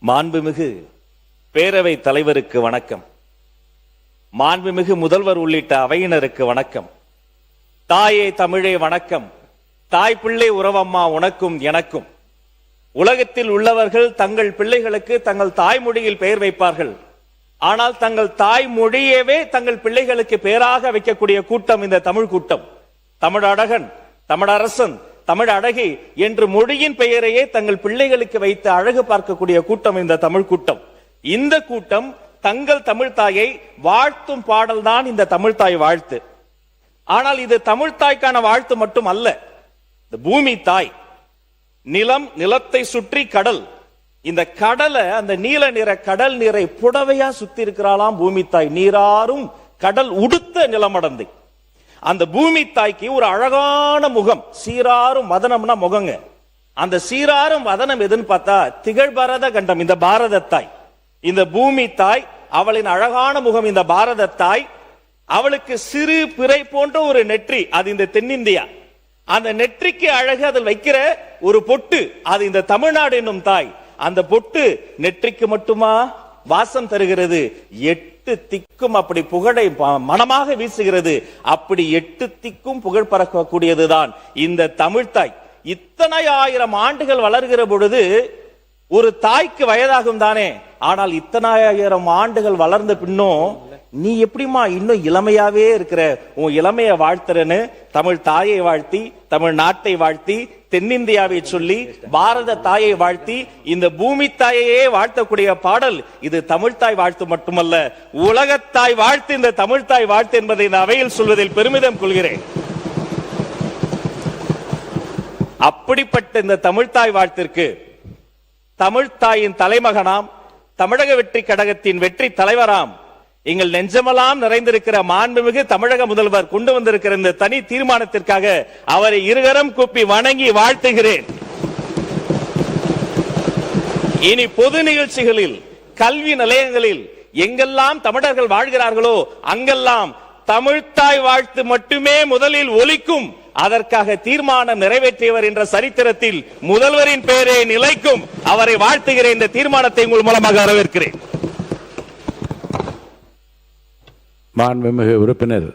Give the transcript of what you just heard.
மாண்புமிகு பேரவை தலைவருக்கு வணக்கம். மாண்புமிகு முதல்வர் உள்ளிட்ட அவையினருக்கு வணக்கம். தாயே தமிழே வணக்கம். தாய் பிள்ளை உறவம்மா உனக்கும் எனக்கும். உலகத்தில் உள்ளவர்கள் தங்கள் பிள்ளைகளுக்கு தங்கள் தாய்மொழியில் பெயர் வைப்பார்கள். ஆனால் தங்கள் தாய்மொழியவே தங்கள் பிள்ளைகளுக்கு பெயராக வைக்கக்கூடிய கூட்டம் இந்த தமிழ் கூட்டம். தமிழழகன், தமிழரசன், தமிழ் அழகி என்று மொழியின் பெயரையே தங்கள் பிள்ளைகளுக்கு வைத்து அழகு பார்க்கக்கூடிய கூட்டம் இந்த தமிழ் கூட்டம். இந்த கூட்டம் தங்கள் தமிழ் தாயை வாழ்த்தும் பாடல் தான் இந்த தமிழ் தாய் வாழ்த்து. ஆனால் இது தமிழ் தாய்க்கான வாழ்த்து மட்டும் அல்ல. இந்த பூமி தாய், நிலம், நிலத்தை சுற்றி கடல், இந்த கடலை, அந்த நீல நிற கடல் நீரை புடவையா சுத்தி இருக்கிறாளாம் பூமி தாய். நீராறும் கடல் உடுத்த நிலமடந்தை. அந்த பூமி தாய்க்கு ஒரு அழகான முகம், சீராரும் வதனம்னா முகங்க. அந்த சீராரும் வதனம் எதுன்னு பார்த்தா திகழ்பரத கண்டம் இந்த பாரத தாய். இந்த பூமி தாய், அவளின் அழகான முகம் இந்த பாரத தாய். அவளுக்கு சிறு பிறை போன்ற ஒரு நெற்றி, அது இந்த தென்னிந்தியா. அந்த நெற்றிக்கு அழகு அதில் வைக்கிற ஒரு பொட்டு, அது இந்த தமிழ்நாடு என்னும் தாய். அந்த பொட்டு நெற்றிக்கு மட்டுமா வாசம் தருகிறது, 8 திக்கும் அப்படி புகழை மனமாக வீசுகிறது. அப்படி 8 திக்கும் புகழ் பறக்கக்கூடியதுதான் இந்த தமிழ்தாய். இத்தனை ஆயிரம் ஆண்டுகள் வளர்கிற பொழுது ஒரு தாய்க்கு வயதாகும் தானே. ஆனால் இத்தனை ஆயிரம் ஆண்டுகள் வளர்ந்த பின்னும் நீ எப்படிமா இன்னும் இளமையாவே இருக்கிற, உன் இளமைய வாழ்த்துறன்னு தமிழ் தாயை வாழ்த்தி, தமிழ் நாட்டை வாழ்த்தி, தென்னிந்தியாவை சொல்லி, பாரத தாயை வாழ்த்தி, இந்த பூமி தாயையே வாழ்த்தக்கூடிய பாடல் இது தமிழ்தாய் வாழ்த்து மட்டுமல்ல, உலகத்தாய் வாழ்த்து இந்த தமிழ்தாய் வாழ்த்து என்பதை இந்த அவையில் சொல்வதில் பெருமிதம் கொள்கிறேன். அப்படிப்பட்ட இந்த தமிழ்தாய் வாழ்த்திற்கு தமிழ்தாயின் தலைமகனாம், தமிழக வெற்றி கழகத்தின் வெற்றி தலைவராம், எங்கள் நெஞ்சமெல்லாம் நிறைந்திருக்கிற மாண்புமிகு தமிழக முதல்வர் கொண்டு வந்திருக்கிற இந்த தனி தீர்மானத்திற்காக அவரை இருகரம் கூப்பி வணங்கி வாழ்த்துகிறேன். இனி பொது நிகழ்ச்சிகளில், கல்வி நிலையங்களில் எங்கெல்லாம் தமிழர்கள் வாழ்கிறார்களோ அங்கெல்லாம் தமிழ்தாய் வாழ்த்து மட்டுமே முதலில் ஒலிக்கும். அதற்காக தீர்மானம் நிறைவேற்றியவர் என்ற சரித்திரத்தில் முதல்வரின் பெயரே நிலைக்கும். அவரை வாழ்த்துகிற இந்த தீர்மானத்தை உங்கள் மூலமாக வரவேற்கிறேன். மாண்புமிகு உறுப்பினர்